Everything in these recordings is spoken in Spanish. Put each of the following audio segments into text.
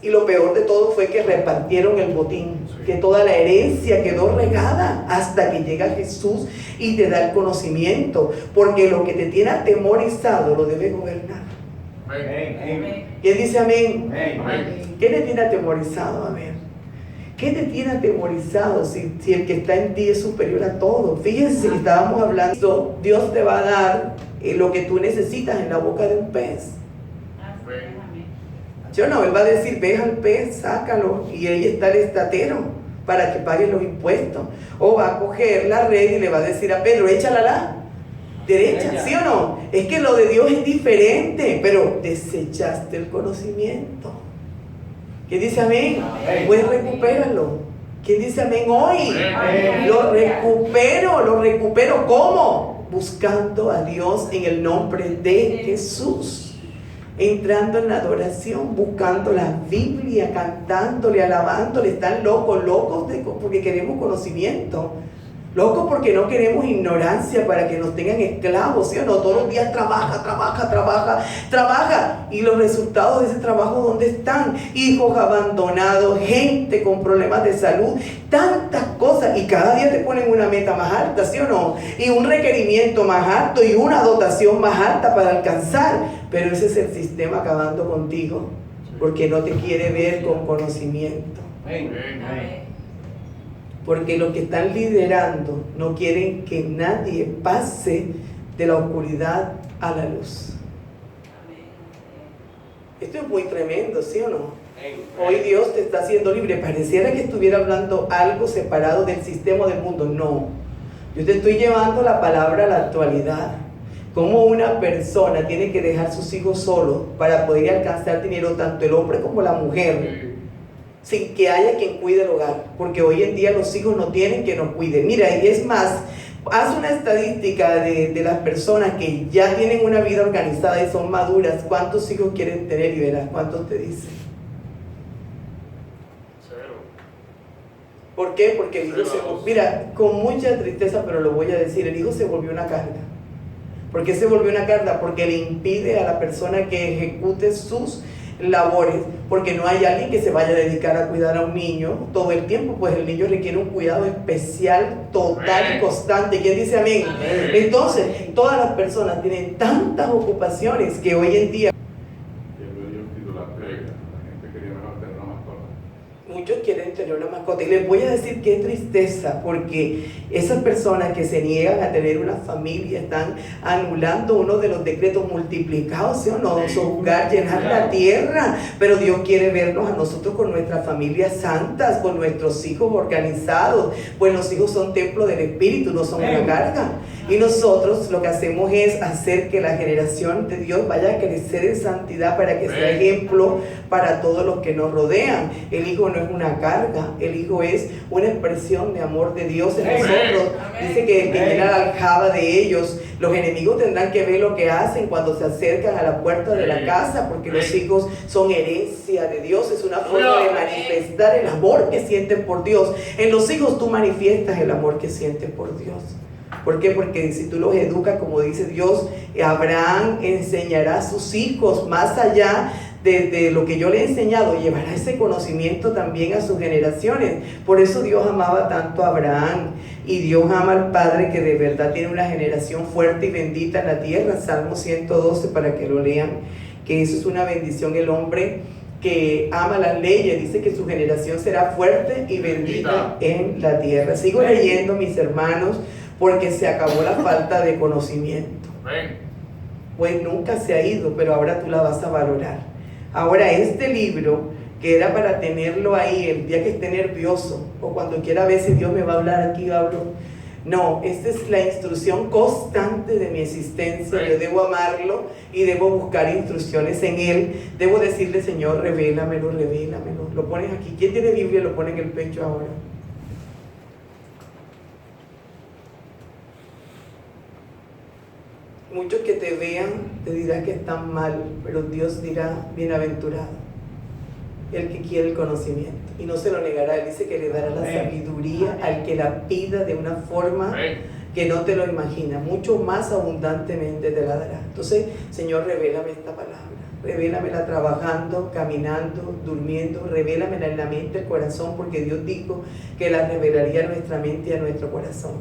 Y lo peor de todo fue que repartieron el botín, que toda la herencia quedó regada hasta que llega Jesús y te da el conocimiento, porque lo que te tiene atemorizado lo debe gobernar. ¿Quién dice amén? ¿Qué te tiene atemorizado? A ver, ¿qué te tiene atemorizado si el que está en ti es superior a todo? Fíjense que estábamos hablando, Dios te va a dar lo que tú necesitas en la boca de un pez. ¿Sí o no? Él va a decir, ve al pez, sácalo, y ahí está el estatero para que pague los impuestos. O va a coger la red y le va a decir a Pedro, échala a la derecha, ¿sí o no? Es que lo de Dios es diferente, pero desechaste el conocimiento. ¿Quién dice amén? Pues recupéralo. ¿Quién dice amén hoy? Lo recupero. ¿Cómo? Buscando a Dios en el nombre de Jesús. Entrando en la adoración, buscando la Biblia, cantándole, alabándole. Están locos porque queremos conocimiento. Locos porque no queremos ignorancia para que nos tengan esclavos, ¿sí o no? Todos los días trabaja. Y los resultados de ese trabajo, ¿dónde están? Hijos abandonados, gente con problemas de salud, tantas cosas. Y cada día te ponen una meta más alta, ¿sí o no? Y un requerimiento más alto y una dotación más alta para alcanzar. Pero ese es el sistema acabando contigo, porque no te quiere ver con conocimiento. Porque los que están liderando no quieren que nadie pase de la oscuridad a la luz. Esto es muy tremendo, ¿sí o no? Hoy Dios te está haciendo libre. Pareciera que estuviera hablando algo separado del sistema del mundo. No, yo te estoy llevando la palabra a la actualidad. Cómo una persona tiene que dejar sus hijos solos para poder alcanzar dinero, tanto el hombre como la mujer, sin que haya quien cuide el hogar, porque hoy en día los hijos no tienen que nos cuiden. Mira, y es más, haz una estadística de las personas que ya tienen una vida organizada y son maduras, ¿cuántos hijos quieren tener? Y verás cuántos te dicen. Cero. ¿Por qué? Porque el hijo mira, con mucha tristeza, pero lo voy a decir, el hijo se volvió una carga. ¿Por qué se volvió una carga? Porque le impide a la persona que ejecute sus labores, porque no hay alguien que se vaya a dedicar a cuidar a un niño todo el tiempo, pues el niño requiere un cuidado especial, total y constante. ¿Quién dice amén? Entonces, todas las personas tienen tantas ocupaciones que hoy en día muchos quieren tener una mascota. Y les voy a decir qué tristeza, porque esas personas que se niegan a tener una familia están anulando uno de los decretos multiplicados, ¿sí o no? Sojuzgar, llenar la tierra. Pero Dios quiere vernos a nosotros con nuestras familias santas, con nuestros hijos organizados, pues los hijos son templo del Espíritu, no son una carga. Y nosotros lo que hacemos es hacer que la generación de Dios vaya a crecer en santidad para que sea ejemplo para todos los que nos rodean. El hijo no es una carga, el hijo es una expresión de amor de Dios en nosotros. Dice que llena la aljaba de ellos. Los enemigos tendrán que ver lo que hacen cuando se acercan a la puerta de la casa, porque los hijos son herencia de Dios. Es una forma de manifestar el amor que sienten por Dios. En los hijos tú manifiestas el amor que sientes por Dios. ¿Por qué? Porque si tú los educas, como dice Dios, Abraham enseñará a sus hijos más allá de lo que yo le he enseñado, llevará ese conocimiento también a sus generaciones. Por eso Dios amaba tanto a Abraham, y Dios ama al Padre que de verdad tiene una generación fuerte y bendita en la tierra. Salmo 112, para que lo lean, que eso es una bendición. El hombre que ama las leyes dice que su generación será fuerte y bendita en la tierra. Sigo leyendo, mis hermanos, porque se acabó la falta de conocimiento. Pues nunca se ha ido, pero ahora tú la vas a valorar. Ahora este libro, que era para tenerlo ahí el día que esté nervioso, o cuando quiera ver si Dios me va a hablar aquí, hablo. No, esta es la instrucción constante de mi existencia. Yo debo amarlo y debo buscar instrucciones en él. Debo decirle, Señor, revélamelo. Lo pones aquí. ¿Quién tiene Biblia? Lo pone en el pecho ahora. Muchos que te vean te dirán que están mal, pero Dios dirá, bienaventurado el que quiere el conocimiento, y no se lo negará. Él dice que le dará la sabiduría al que la pida de una forma que no te lo imaginas, mucho más abundantemente te la dará. Entonces, Señor, revélame esta palabra. revélamela trabajando, caminando, durmiendo, revélamela en la mente, el corazón, porque Dios dijo que la revelaría a nuestra mente y a nuestro corazón.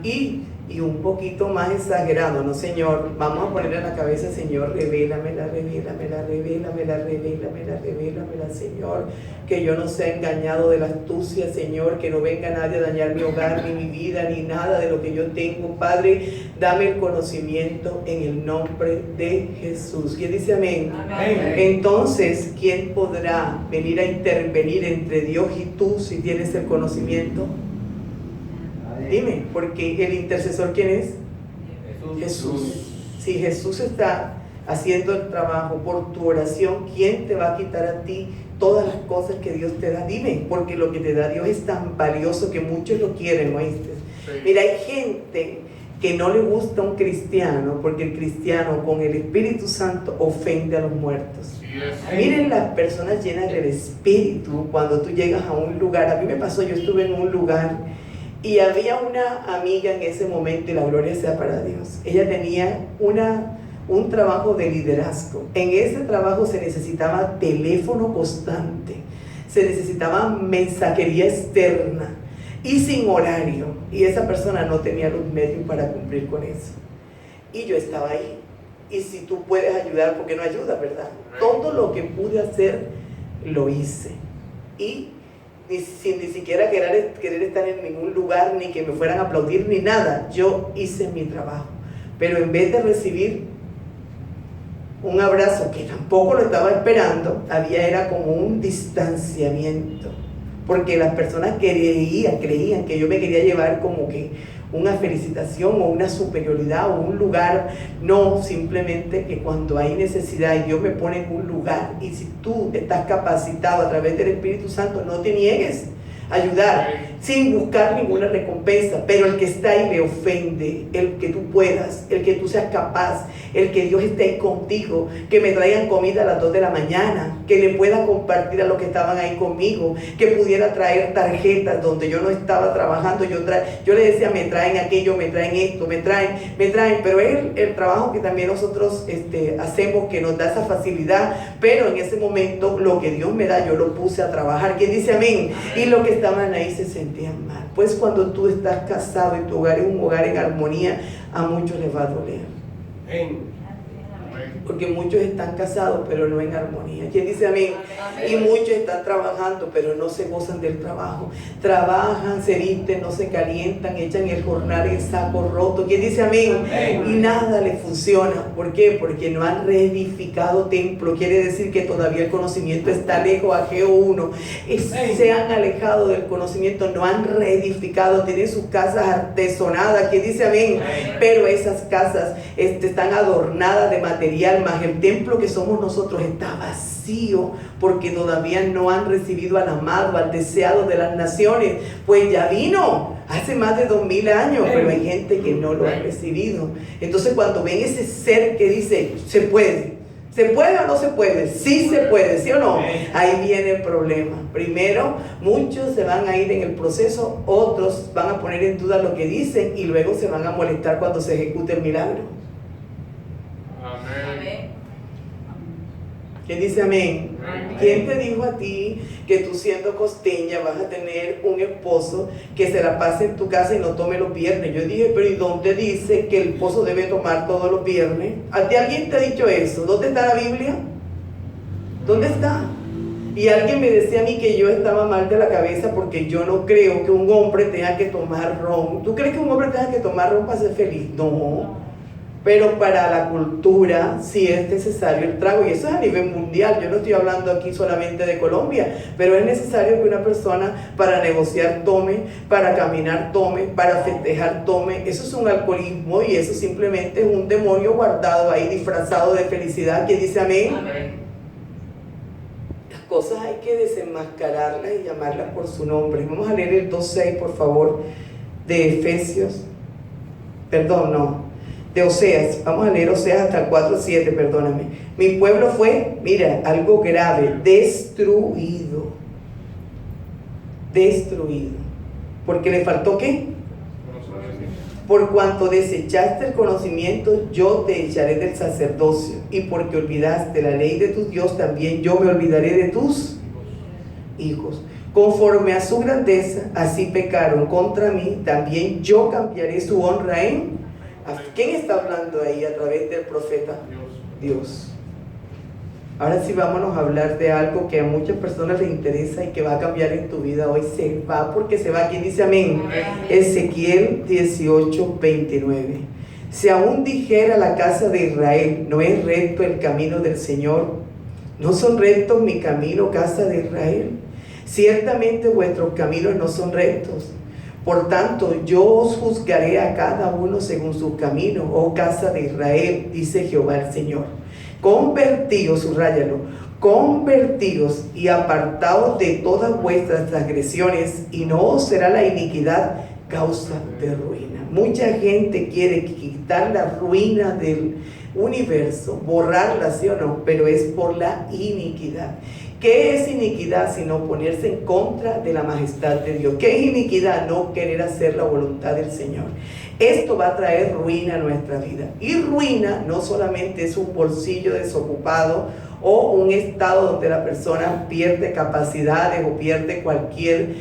Y un poquito más exagerado, no Señor, vamos a ponerle en la cabeza, Señor, revélamela, revélamela, revélamela, revélamela, revélamela, Señor, que yo no sea engañado de la astucia, Señor, que no venga nadie a dañar mi hogar, ni mi vida, ni nada de lo que yo tengo, Padre, dame el conocimiento en el nombre de Jesús. ¿Quién dice amén? Amén. Entonces, ¿quién podrá venir a intervenir entre Dios y tú si tienes el conocimiento? Dime, porque el intercesor, ¿quién es? Jesús. Si Jesús está haciendo el trabajo por tu oración, ¿quién te va a quitar a ti todas las cosas que Dios te da? Dime, porque lo que te da Dios es tan valioso que muchos lo quieren, ¿oíste? Sí. Mira, hay gente que no le gusta a un cristiano porque el cristiano con el Espíritu Santo ofende a los muertos. Yes. Miren las personas llenas del Espíritu cuando tú llegas a un lugar. A mí me pasó, yo estuve en un lugar y había una amiga en ese momento, y la gloria sea para Dios. Ella tenía un trabajo de liderazgo. En ese trabajo se necesitaba teléfono constante, se necesitaba mensajería externa y sin horario. Y esa persona no tenía los medios para cumplir con eso. Y yo estaba ahí. Y si tú puedes ayudar, ¿por qué no ayudas, verdad? Todo lo que pude hacer, lo hice. Y sin ni siquiera querer estar en ningún lugar, ni que me fueran a aplaudir, ni nada. Yo hice mi trabajo. Pero en vez de recibir un abrazo, que tampoco lo estaba esperando, era como un distanciamiento. Porque las personas creían que yo me quería llevar como que una felicitación o una superioridad o un lugar. No, simplemente que cuando hay necesidad y Dios me pone en un lugar, y si tú estás capacitado a través del Espíritu Santo, no te niegues a ayudar sin buscar ninguna recompensa. Pero el que está ahí le ofende el que tú puedas, el que tú seas capaz, el que Dios esté ahí contigo, que me traigan comida a las 2 de la mañana, que le pueda compartir a los que estaban ahí conmigo, que pudiera traer tarjetas donde yo no estaba trabajando. Yo le decía, me traen aquello, me traen esto, me traen, pero es el trabajo que también nosotros hacemos, que nos da esa facilidad. Pero en ese momento lo que Dios me da, yo lo puse a trabajar. ¿Quién dice amén? Y los que estaban ahí se sentían mal. Pues cuando tú estás casado y tu hogar es un hogar en armonía, a muchos les va a doler. Amén. Porque muchos están casados pero no en armonía. ¿Quién dice amén? Amén. Y muchos están trabajando pero no se gozan del trabajo. Trabajan, se visten, no se calientan, echan el jornal en saco roto. ¿Quién dice amén? Amén. Y nada les funciona. ¿Por qué? Porque no han reedificado templo. Quiere decir que todavía el conocimiento está lejos. Ageo 1. Se han alejado del conocimiento, no han reedificado, tienen sus casas artesonadas. ¿Quién dice amén? Amén. Pero esas casas están adornadas de material, más el templo que somos nosotros está vacío, porque todavía no han recibido al amado, al deseado de las naciones. Pues ya vino hace más de 2000 años, pero hay gente que no lo ha recibido. Entonces cuando ven ese ser que dice, ¿se puede o no se puede? Sí se puede, ¿sí o no? Ahí viene el problema. Primero, muchos se van a ir en el proceso, otros van a poner en duda lo que dicen y luego se van a molestar cuando se ejecute el milagro. Amén. ¿Quién dice amén? Amén. ¿Quién te dijo a ti que tú siendo costeña vas a tener un esposo que se la pase en tu casa y no tome los viernes? Yo dije, pero ¿y dónde dice que el esposo debe tomar todos los viernes? ¿A ti alguien te ha dicho eso? ¿Dónde está la Biblia? ¿Dónde está? Y alguien me decía a mí que yo estaba mal de la cabeza porque yo no creo que un hombre tenga que tomar ron. ¿Tú crees que un hombre tenga que tomar ron para ser feliz? No. Pero para la cultura sí es necesario el trago, y eso es a nivel mundial. Yo no estoy hablando aquí solamente de Colombia, pero es necesario que una persona para negociar tome, para caminar tome, para festejar tome. Eso es un alcoholismo y eso simplemente es un demonio guardado ahí, disfrazado de felicidad. ¿Quién dice amén? Amén. Las cosas hay que desenmascararlas y llamarlas por su nombre. Vamos a leer el 2:6, por favor, de Efesios. De Oseas. Vamos a leer Oseas hasta el 4:7, perdóname. Mi pueblo fue, mira, algo grave, destruido. Destruido. ¿Porque le faltó qué? Por cuanto desechaste el conocimiento, yo te echaré del sacerdocio, y porque olvidaste la ley de tu Dios, también yo me olvidaré de tus hijos. Conforme a su grandeza, así pecaron contra mí, también yo cambiaré su honra en... ¿Quién está hablando ahí a través del profeta? Dios. Ahora sí vámonos a hablar de algo que a muchas personas les interesa y que va a cambiar en tu vida hoy. Se va porque se va. ¿Quién dice amén? Ezequiel 18:29. Si aún dijera la casa de Israel, no es recto el camino del Señor, no son rectos mi camino, casa de Israel. Ciertamente vuestros caminos no son rectos. Por tanto, yo os juzgaré a cada uno según sus caminos, oh casa de Israel, dice Jehová el Señor. Convertíos, subráyalo, convertíos y apartaos de todas vuestras transgresiones, y no os será la iniquidad causa de ruina. Mucha gente quiere quitar la ruina del universo, borrarla, ¿sí o no? Pero es por la iniquidad. ¿Qué es iniquidad sino ponerse en contra de la majestad de Dios? ¿Qué es iniquidad? No querer hacer la voluntad del Señor. Esto va a traer ruina a nuestra vida. Y ruina no solamente es un bolsillo desocupado o un estado donde la persona pierde capacidades o pierde cualquier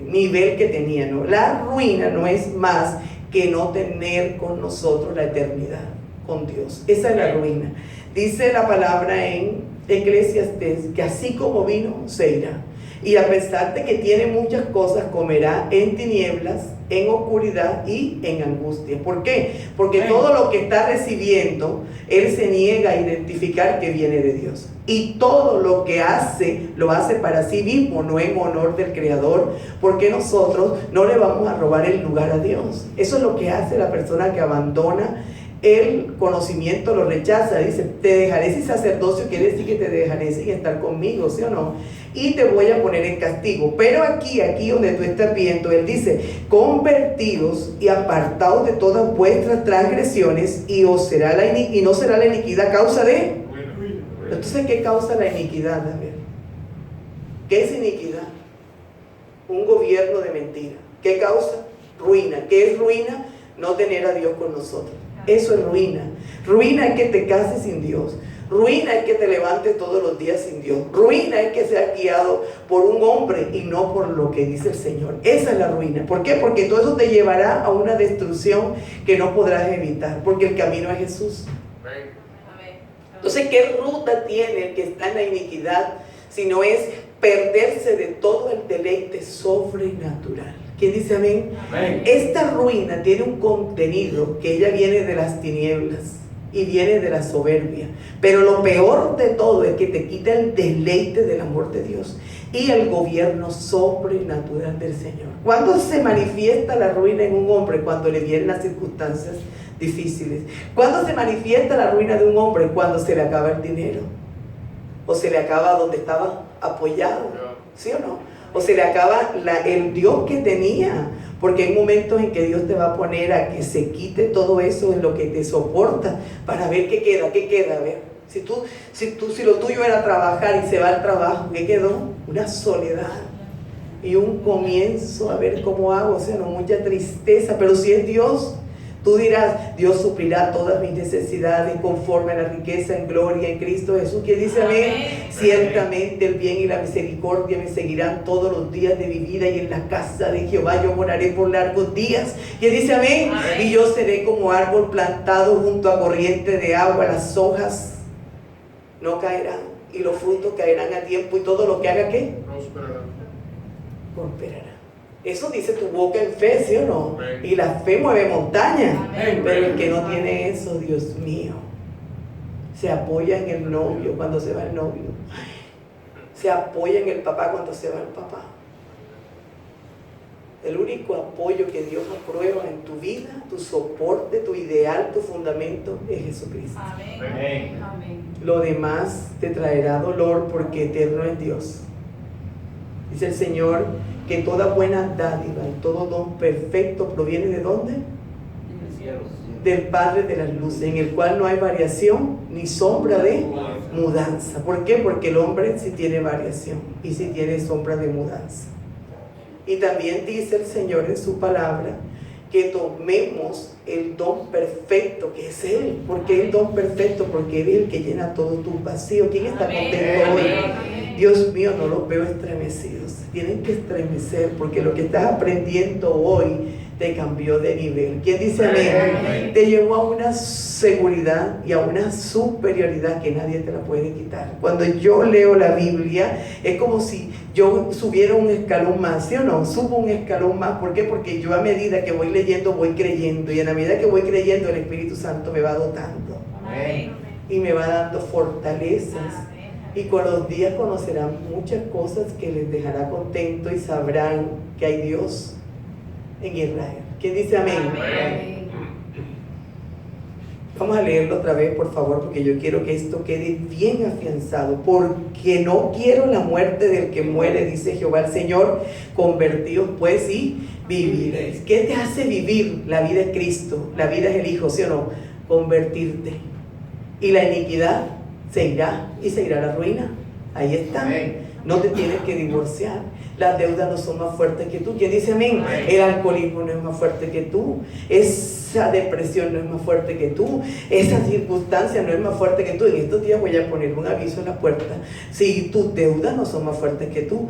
nivel que tenía, ¿no? La ruina no es más que no tener con nosotros la eternidad con Dios. Esa es la ruina. Dice la palabra en Eclesiastés que así como vino se irá, y a pesar de que tiene muchas cosas, comerá en tinieblas, en oscuridad y en angustia. ¿Por qué? Porque todo lo que está recibiendo, él se niega a identificar que viene de Dios, y todo lo que hace, lo hace para sí mismo, no en honor del Creador, porque nosotros no le vamos a robar el lugar a Dios. Eso es lo que hace la persona que abandona el conocimiento, lo rechaza. Dice, te dejaré sin sacerdocio, quiere decir que te dejaré sin estar conmigo, ¿sí o no? Y te voy a poner en castigo. Pero aquí donde tú estás viendo, él dice, convertidos y apartados de todas vuestras transgresiones, y no será la iniquidad a causa de... Entonces, ¿qué causa la iniquidad? A ver, ¿qué es iniquidad? Un gobierno de mentira. ¿Qué causa? Ruina. ¿Qué es ruina? No tener a Dios con nosotros. Eso es ruina. Ruina es que te cases sin Dios. Ruina es que te levantes todos los días sin Dios. Ruina es que seas guiado por un hombre y no por lo que dice el Señor. Esa es la ruina. ¿Por qué? Porque todo eso te llevará a una destrucción que no podrás evitar, porque el camino es Jesús. Entonces, ¿qué ruta tiene el que está en la iniquidad? Si no es perderse de todo el deleite sobrenatural. ¿Quién dice amén? Amén. Esta ruina tiene un contenido que ella viene de las tinieblas y viene de la soberbia. Pero lo peor de todo es que te quita el deleite del amor de Dios y el gobierno sobrenatural del Señor. ¿Cuándo se manifiesta la ruina en un hombre? Cuando le vienen las circunstancias difíciles. ¿Cuándo se manifiesta la ruina de un hombre? Cuando se le acaba el dinero, o se le acaba donde estaba apoyado, ¿sí o no? O se le acaba el Dios que tenía, porque hay momentos en que Dios te va a poner a que se quite todo eso en lo que te soporta, para ver qué queda, a ver. Si lo tuyo era trabajar y se va al trabajo, ¿qué quedó? Una soledad y un comienzo a ver cómo hago, o sea, no, mucha tristeza. Pero si es Dios, tú dirás, Dios suplirá todas mis necesidades conforme a la riqueza en gloria en Cristo Jesús. ¿Quién dice amén? Ciertamente el bien y la misericordia me seguirán todos los días de mi vida, y en la casa de Jehová yo moraré por largos días. ¿Quién dice amén? Y yo seré como árbol plantado junto a corriente de agua. Las hojas no caerán y los frutos caerán a tiempo, y todo lo que haga, ¿qué? Prosperará. Eso dice tu boca en fe, ¿sí o no? Amén. Y la fe mueve montañas. Amén. Pero el que no tiene eso, Dios mío, se apoya en el novio cuando se va el novio, se apoya en el papá cuando se va el papá. El único apoyo que Dios aprueba en tu vida, tu soporte, tu ideal, tu fundamento, es Jesucristo. Amén. Amén. Lo demás te traerá dolor, porque eterno es Dios. Dice el Señor que toda buena dádiva y todo don perfecto proviene ¿de dónde? Del Padre de las luces, en el cual no hay variación ni sombra de mudanza. ¿Por qué? Porque el hombre sí tiene variación y sí tiene sombra de mudanza. Y también dice el Señor en su palabra que tomemos el don perfecto que es Él. ¿Por qué el don perfecto? Porque Él es el que llena todos tus vacíos. ¿Quién está contento hoy? Dios mío, no los veo estremecidos. Tienen que estremecer porque lo que estás aprendiendo hoy te cambió de nivel. ¿Quién dice amén? Te llevó a una seguridad y a una superioridad que nadie te la puede quitar. Cuando yo leo la Biblia, es como si yo subiera un escalón más, ¿sí o no? Subo un escalón más. ¿Por qué? Porque yo a medida que voy leyendo, voy creyendo. Y a la medida que voy creyendo, el Espíritu Santo me va dotando. Amén. Y me va dando fortalezas. Amén. Y con los días conocerán muchas cosas que les dejará contento y sabrán que hay Dios en Israel. ¿Quién dice amén? Amén? Vamos a leerlo otra vez, por favor, porque yo quiero que esto quede bien afianzado. Porque no quiero la muerte del que muere, dice Jehová el Señor. Convertíos pues y viviréis. ¿Qué te hace vivir? La vida es Cristo, la vida es el Hijo, ¿sí o no? Convertirte. Y la iniquidad se irá y se irá a la ruina. Ahí está. Amén. No te tienes que divorciar. Las deudas no son más fuertes que tú. ¿Quién dice amén? Amén. El alcoholismo no es más fuerte que tú. Esa depresión no es más fuerte que tú. Esa circunstancia no es más fuerte que tú. En estos días voy a poner un aviso en la puerta. Si tus deudas no son más fuertes que tú,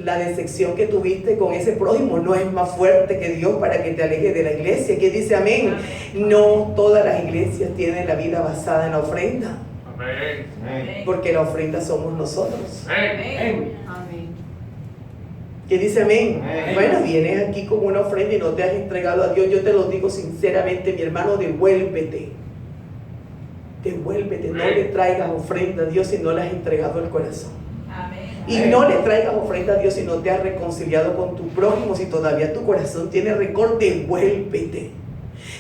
la decepción que tuviste con ese prójimo no es más fuerte que Dios para que te alejes de la iglesia. ¿Quién dice amén? No todas las iglesias tienen la vida basada en la ofrenda. Amén. Porque la ofrenda somos nosotros. Amén. ¿Qué dice amén? Amén? Bueno, vienes aquí con una ofrenda y no te has entregado a Dios. Yo te lo digo sinceramente, mi hermano, devuélvete. Devuélvete, no le traigas ofrenda a Dios si no le has entregado el corazón. Amén. Y no le traigas ofrenda a Dios si no te has reconciliado con tu prójimo. Si todavía tu corazón tiene rencor, devuélvete.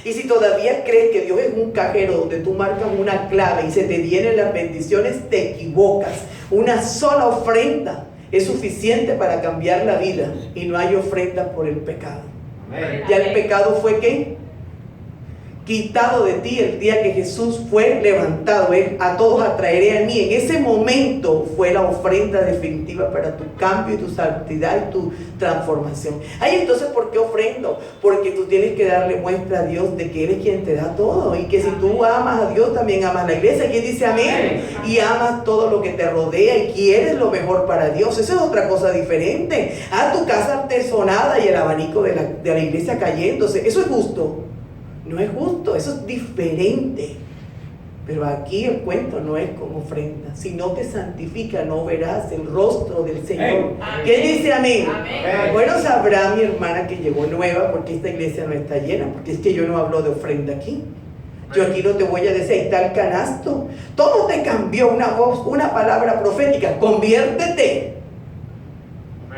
Y si todavía crees que Dios es un cajero donde tú marcas una clave y se te vienen las bendiciones, te equivocas. Una sola ofrenda es suficiente para cambiar la vida y no hay ofrenda por el pecado. Amén. Ya el pecado fue ¿qué? Quitado de ti el día que Jesús fue levantado. A todos atraeré a mí. En ese momento fue la ofrenda definitiva para tu cambio y tu santidad y tu transformación. Ay, entonces, ¿por qué ofrendo? Porque tú tienes que darle muestra a Dios de que Él es quien te da todo. Y que si tú amas a Dios, también amas la iglesia. ¿Quién dice amén? Y amas todo lo que te rodea y quieres lo mejor para Dios. Eso es otra cosa diferente. Tu casa artesonada y el abanico de la iglesia cayéndose. ¿Eso es justo? No es justo, eso es diferente. Pero aquí el cuento no es como ofrenda. Si no te santifica, no verás el rostro del Señor. ¿Quién dice amén? Amén? Bueno, sabrá mi hermana que llegó nueva, porque esta iglesia no está llena, porque es que yo no hablo de ofrenda aquí. Yo aquí no te voy a decir, ahí está el canasto. Todo te cambió, una voz, una palabra profética. Conviértete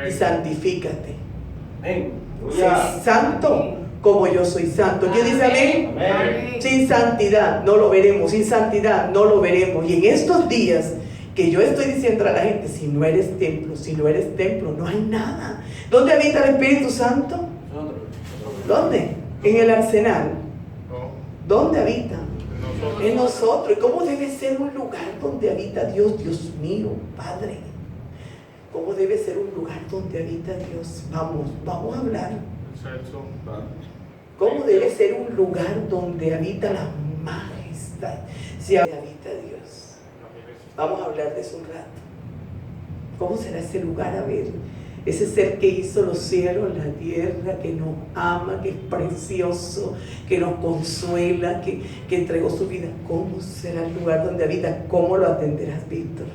y santifícate. Sé santo como yo soy santo. ¿Quién dice amén? Amén? Sin santidad no lo veremos, sin santidad no lo veremos. Y en estos días que yo estoy diciendo a la gente, si no eres templo, no hay nada. ¿Dónde habita el Espíritu Santo? ¿Dónde? En el arsenal. ¿Dónde habita? En nosotros. ¿Y cómo debe ser un lugar donde habita Dios? Dios mío, Padre. ¿Cómo debe ser un lugar donde habita Dios? Vamos a hablar. ¿Cómo debe ser un lugar donde habita la majestad? Si habita Dios. Vamos a hablar de eso un rato. ¿Cómo será ese lugar? A ver, ese ser que hizo los cielos, la tierra, que nos ama, que es precioso, que nos consuela, que entregó su vida. ¿Cómo será el lugar donde habita? ¿Cómo lo atenderás, Víctor?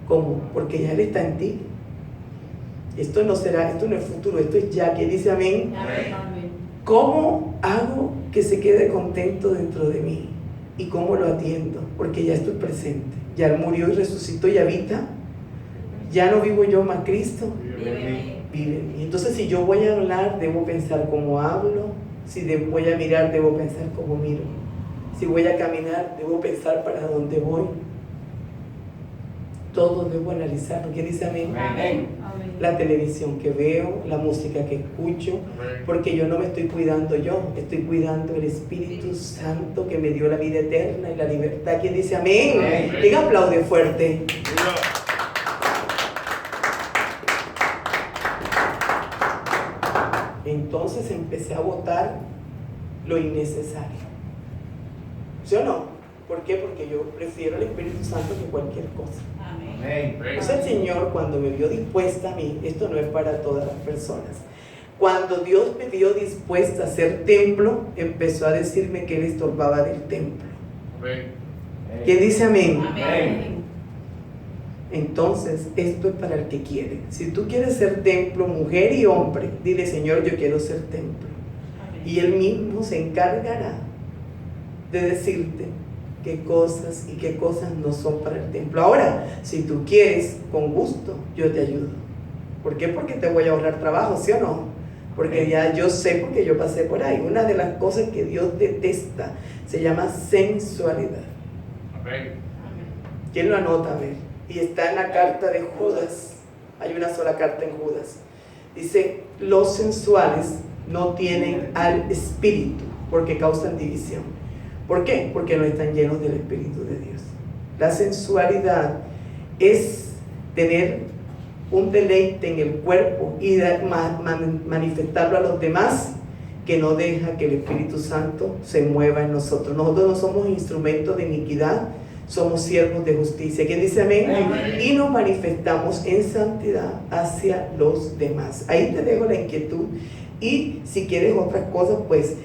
¿Cómo? Porque ya Él está en ti. Esto no es futuro, esto es ya. ¿Quién dice amén? Amén. ¿Cómo hago que se quede contento dentro de mí? ¿Y cómo lo atiendo? Porque ya estoy presente. Ya Él murió y resucitó y habita. Ya no vivo yo, más Cristo vive en mí. Entonces, si yo voy a hablar, debo pensar como hablo. Si voy a mirar, debo pensar como miro. Si voy a caminar, debo pensar para dónde voy. Todo debo analizarlo. ¿Quién dice amén? Amén. La televisión que veo, la música que escucho, porque yo no me estoy cuidando yo, estoy cuidando el Espíritu Santo que me dio la vida eterna y la libertad. ¿Quién dice amén? Amén. ¿Quién aplaude fuerte? Entonces empecé a botar lo innecesario. ¿Sí o no? ¿Por qué? Porque yo prefiero el Espíritu Santo que cualquier cosa. Amén. Entonces el Señor, cuando me vio dispuesta a mí, esto no es para todas las personas, cuando Dios me vio dispuesta a ser templo, empezó a decirme que Él estorbaba del templo. Amén. ¿Quién dice amén? Amén. Entonces, esto es para el que quiere. Si tú quieres ser templo, mujer y hombre, dile: Señor, yo quiero ser templo. Y Él mismo se encargará de decirte qué cosas y qué cosas no son para el templo. Ahora, si tú quieres, con gusto, yo te ayudo. ¿Por qué? Porque te voy a ahorrar trabajo, ¿sí o no? Porque ya yo sé, porque yo pasé por ahí. Una de las cosas que Dios detesta se llama sensualidad. Amén. ¿Quién lo anota? A ver. Y está en la carta de Judas. Hay una sola carta en Judas. Dice: los sensuales no tienen al Espíritu, porque causan división. ¿Por qué? Porque no están llenos del Espíritu de Dios. La sensualidad es tener un deleite en el cuerpo y manifestarlo a los demás, que no deja que el Espíritu Santo se mueva en nosotros. Nosotros no somos instrumentos de iniquidad, somos siervos de justicia. ¿Quién dice amén? Amén. Y nos manifestamos en santidad hacia los demás. Ahí te dejo la inquietud. Y si quieres otras cosas, pues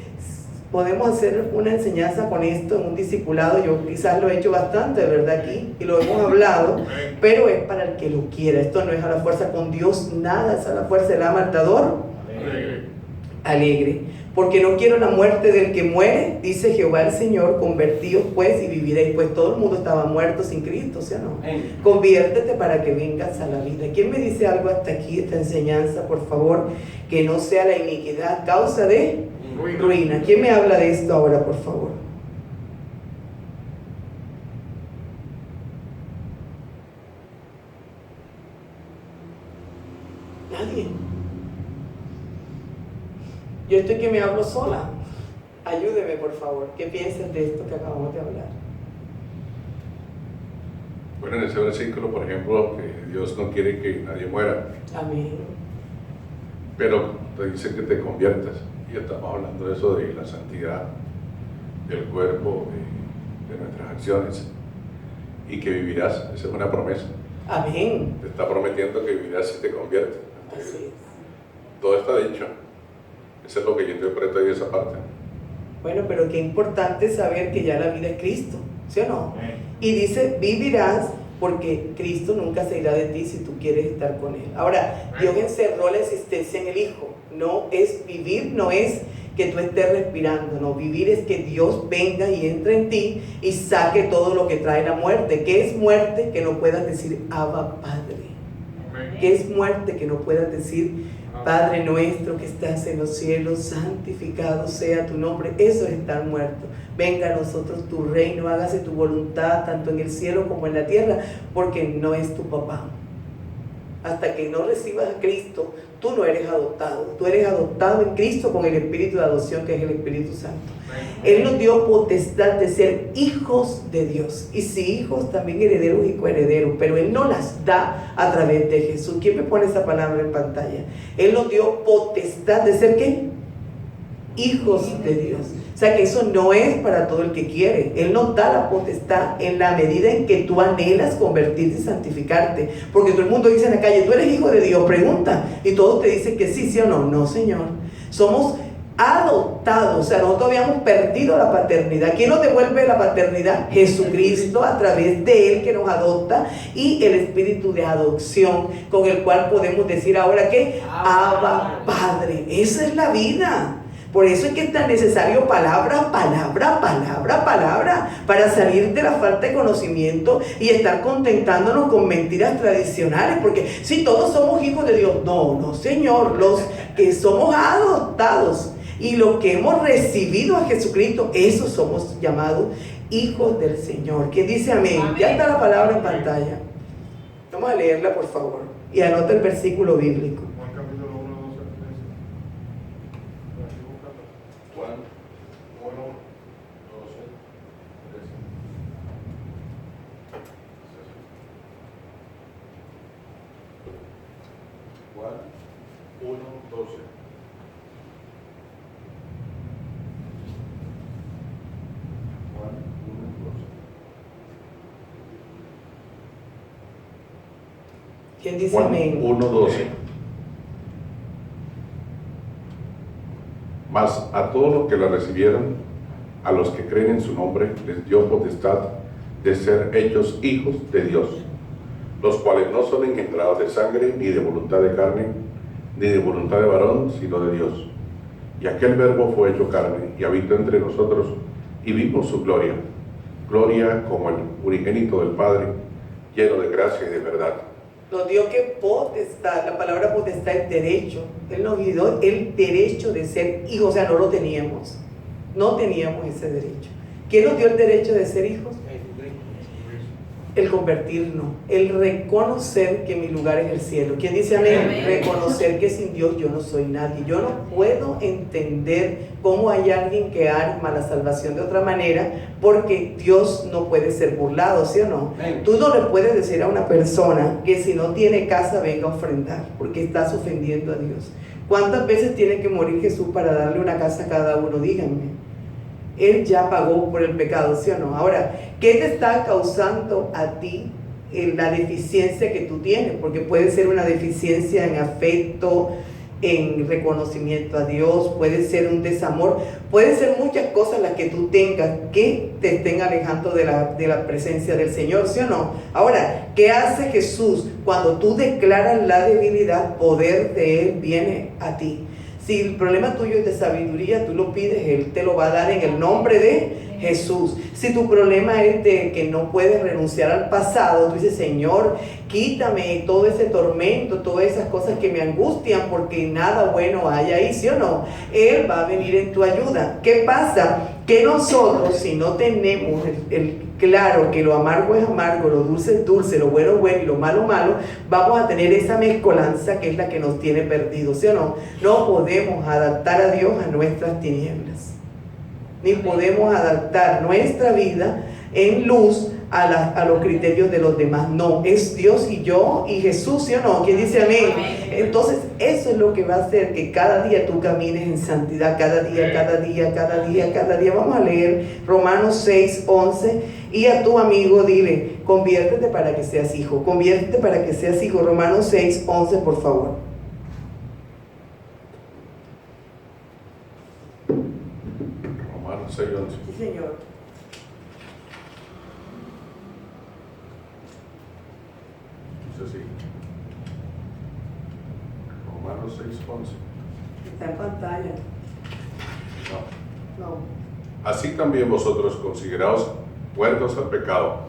podemos hacer una enseñanza con esto en un discipulado. Yo quizás lo he hecho bastante, ¿verdad? Aquí, y lo hemos hablado, pero es para el que lo quiera. Esto no es a la fuerza, con Dios nada es a la fuerza. El amartador alegre, porque no quiero la muerte del que muere, dice Jehová el Señor. Convertíos pues y viviréis. Pues todo el mundo estaba muerto sin Cristo, ¿sí o no? Conviértete para que vengas a la vida. ¿Quién me dice algo hasta aquí, esta enseñanza, por favor? Que no sea la iniquidad causa de ruina. ¿Quién me habla de esto ahora, por favor? Nadie. Yo estoy que me hablo sola. Ayúdeme, por favor. ¿Qué piensas de esto que acabamos de hablar? Bueno, en ese versículo, por ejemplo, que Dios no quiere que nadie muera, Amén. pero te dice que te conviertas. Y estamos hablando de eso, de la santidad del cuerpo, de nuestras acciones, y que vivirás. Esa es una promesa. Amén. Te está prometiendo que vivirás si te conviertes. Así es. Todo está dicho. Eso es lo que yo interpreto ahí, esa parte. Bueno, pero qué importante saber que ya la vida es Cristo, ¿sí o no? Y dice: vivirás, porque Cristo nunca se irá de ti si tú quieres estar con Él. Ahora, Dios encerró la existencia en el Hijo. No es vivir, no es que tú estés respirando, no. Vivir es que Dios venga y entre en ti y saque todo lo que trae la muerte. ¿Qué es muerte? Que no puedas decir Abba Padre. ¿Qué es muerte? Que no puedas decir Padre nuestro que estás en los cielos, santificado sea tu nombre. Eso es estar muerto. Venga a nosotros tu reino, hágase tu voluntad tanto en el cielo como en la tierra, porque no es tu papá. Hasta que no recibas a Cristo, tú no eres adoptado. Tú eres adoptado en Cristo con el Espíritu de adopción, que es el Espíritu Santo. Él nos dio potestad de ser hijos de Dios. Y si hijos, también herederos y coherederos. Pero Él no las da a través de Jesús. ¿Quién me pone esa palabra en pantalla? Él nos dio potestad de ser ¿qué? Hijos de Dios. O sea que eso no es para todo el que quiere. Él nos da la potestad en la medida en que tú anhelas convertirte y santificarte. Porque todo el mundo dice en la calle: ¿tú eres hijo de Dios? Pregunta. Y todos te dicen que sí, sí o no. No, Señor. Somos adoptados. O sea, nosotros habíamos perdido la paternidad. ¿Quién nos devuelve la paternidad? Jesucristo, a través de Él, que nos adopta, y el espíritu de adopción, con el cual podemos decir ahora que Abba Padre. Esa es la vida. Por eso es que es tan necesario palabra, palabra, palabra, palabra, para salir de la falta de conocimiento y estar contentándonos con mentiras tradicionales. Porque si todos somos hijos de Dios, no, no, Señor. Los que somos adoptados y los que hemos recibido a Jesucristo, esos somos llamados hijos del Señor. ¿Quién dice amén? Amén. Ya está la palabra en pantalla. Vamos a leerla, por favor, y anota el versículo bíblico. Juan capítulo 1, 12, 13. Juan 1, 12, 13. Juan 1, 12. ¿Quién dice Juan amén? 1:12. Mas a todos los que la recibieron, a los que creen en su nombre, les dio potestad de ser hechos hijos de Dios, los cuales no son engendrados de sangre, ni de voluntad de carne, ni de voluntad de varón, sino de Dios. Y aquel verbo fue hecho carne, y habitó entre nosotros, y vimos su gloria, gloria como el unigénito del Padre, lleno de gracia y de verdad. Nos dio que potestad, la palabra potestad es derecho. Él nos dio el derecho de ser hijos, o sea, no lo teníamos. No teníamos ese derecho. ¿Quién nos dio el derecho de ser hijos? El convertirnos, el reconocer que mi lugar es el cielo. ¿Quién dice amén? Amén. Reconocer que sin Dios yo no soy nadie. Yo no puedo entender cómo hay alguien que arma la salvación de otra manera, porque Dios no puede ser burlado, ¿sí o no? Amén. Tú no le puedes decir a una persona que si no tiene casa venga a ofrendar, porque estás ofendiendo a Dios. ¿Cuántas veces tiene que morir Jesús para darle una casa a cada uno? Díganme. Él ya pagó por el pecado, ¿sí o no? Ahora, ¿qué te está causando a ti la deficiencia que tú tienes? Porque puede ser una deficiencia en afecto, en reconocimiento a Dios, puede ser un desamor, puede ser muchas cosas las que tú tengas que te estén alejando de la presencia del Señor, ¿sí o no? Ahora, ¿qué hace Jesús? Cuando tú declaras la debilidad, poder de Él viene a ti. Si el problema tuyo es de sabiduría, tú lo pides, Él te lo va a dar en el nombre de Jesús. Si tu problema es de que no puedes renunciar al pasado, tú dices, Señor, quítame todo ese tormento, todas esas cosas que me angustian, porque nada bueno hay ahí, ¿sí o no? Él va a venir en tu ayuda. ¿Qué pasa? Que nosotros, si no tenemos el claro que lo amargo es amargo, lo dulce es dulce, lo bueno es bueno y lo malo es malo, vamos a tener esa mezcolanza que es la que nos tiene perdidos, ¿sí o no? No podemos adaptar a Dios a nuestras tinieblas, ni podemos adaptar nuestra vida en luz a los criterios de los demás. No, es Dios y yo y Jesús, ¿sí o no? ¿Quién dice amén? Entonces eso es lo que va a hacer que cada día tú camines en santidad, cada día, cada día, cada día, cada día. Vamos a leer Romanos 6:11 y a tu amigo dile, conviértete para que seas hijo, conviértete para que seas hijo. Romanos 6:11, por favor. Romanos 6:11. Sí, Señor. Dice así. Romanos 6:11. Está en pantalla. No. No. Así también vosotros consideraos muertos al pecado,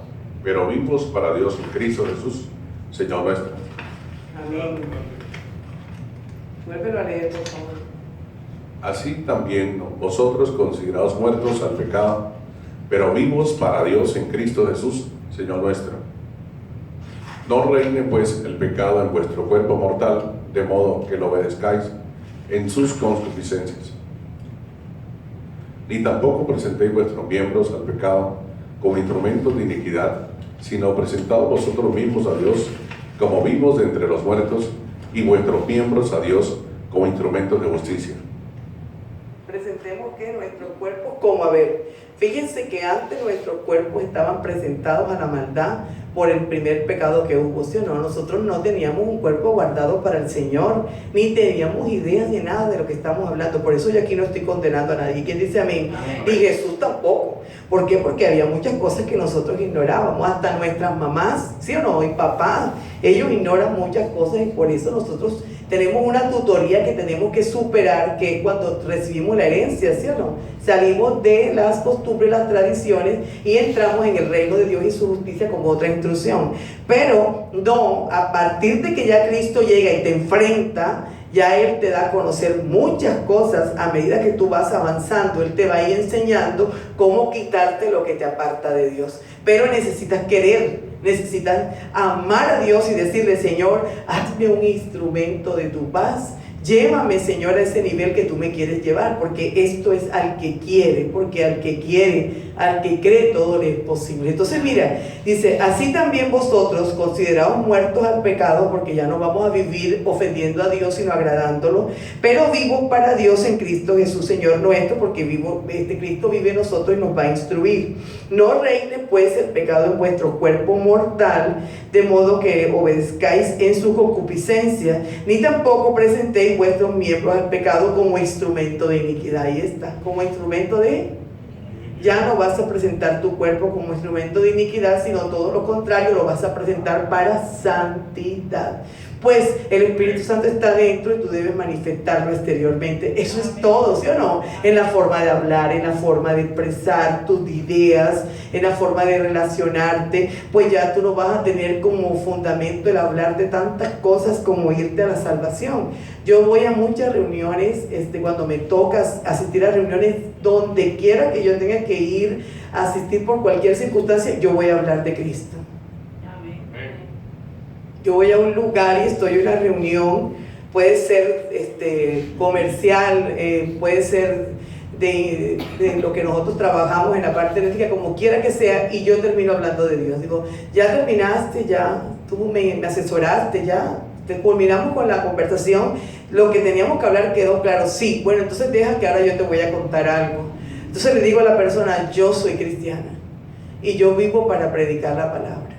pero vivos para Dios en Cristo Jesús, Señor nuestro. Amén. Vuélvelo a leer, por favor. Así también vosotros consideraos muertos al pecado, pero vivos para Dios en Cristo Jesús, Señor nuestro. No reine pues el pecado en vuestro cuerpo mortal, de modo que lo obedezcáis en sus concupiscencias. Ni tampoco presentéis vuestros miembros al pecado como instrumentos de iniquidad, sino presentaos vosotros mismos a Dios como vivos de entre los muertos, y vuestros miembros a Dios como instrumentos de justicia. Presentemos que nuestros cuerpos como, a ver, fíjense que antes nuestros cuerpos estaban presentados a la maldad por el primer pecado que hubo, ¿sí o no? Nosotros no teníamos un cuerpo guardado para el Señor, ni teníamos ideas de nada de lo que estamos hablando. Por eso yo aquí no estoy condenando a nadie. ¿Quién dice amén? Y Jesús tampoco. ¿Por qué? Porque había muchas cosas que nosotros ignorábamos, hasta nuestras mamás, ¿sí o no? Y papás, ellos ignoran muchas cosas, y por eso nosotros tenemos una tutoría que tenemos que superar, que es cuando recibimos la herencia, ¿sí o no? Salimos de las costumbres, las tradiciones, y entramos en el reino de Dios y su justicia como otra instrucción. Pero no, a partir de que ya Cristo llega y te enfrenta, ya Él te da a conocer muchas cosas. A medida que tú vas avanzando, Él te va a ir enseñando cómo quitarte lo que te aparta de Dios. Pero necesitas querer, necesitas amar a Dios y decirle, Señor, hazme un instrumento de tu paz. Llévame, Señor, a ese nivel que tú me quieres llevar, porque esto es al que quiere, porque al que quiere, al que cree, todo le es posible. Entonces mira, dice, así también vosotros, consideraos muertos al pecado, porque ya no vamos a vivir ofendiendo a Dios, sino agradándolo, pero vivos para Dios en Cristo Jesús, Señor nuestro, porque Cristo vive en nosotros y nos va a instruir. No reine pues el pecado en vuestro cuerpo mortal, de modo que obedezcáis en sus concupiscencias, ni tampoco presentéis vuestros miembros al pecado como instrumento de iniquidad. Ahí está, como instrumento de... Ya no vas a presentar tu cuerpo como instrumento de iniquidad, sino todo lo contrario, lo vas a presentar para santidad. Pues el Espíritu Santo está dentro y tú debes manifestarlo exteriormente. Eso es todo, ¿sí o no? En la forma de hablar, en la forma de expresar tus ideas, en la forma de relacionarte. Pues ya tú no vas a tener como fundamento el hablar de tantas cosas como irte a la salvación. Yo voy a muchas reuniones, cuando me toca asistir a reuniones, donde quiera que yo tenga que ir a asistir por cualquier circunstancia, yo voy a hablar de Cristo. Yo voy a un lugar y estoy en una reunión, puede ser comercial, puede ser de lo que nosotros trabajamos en la parte eléctrica, como quiera que sea, y yo termino hablando de Dios. Digo, ya terminaste, ya tú me asesoraste, ya culminamos con la conversación, lo que teníamos que hablar quedó claro. Sí, bueno, entonces deja que ahora yo te voy a contar algo. Entonces le digo a la persona, yo soy cristiana y yo vivo para predicar la palabra.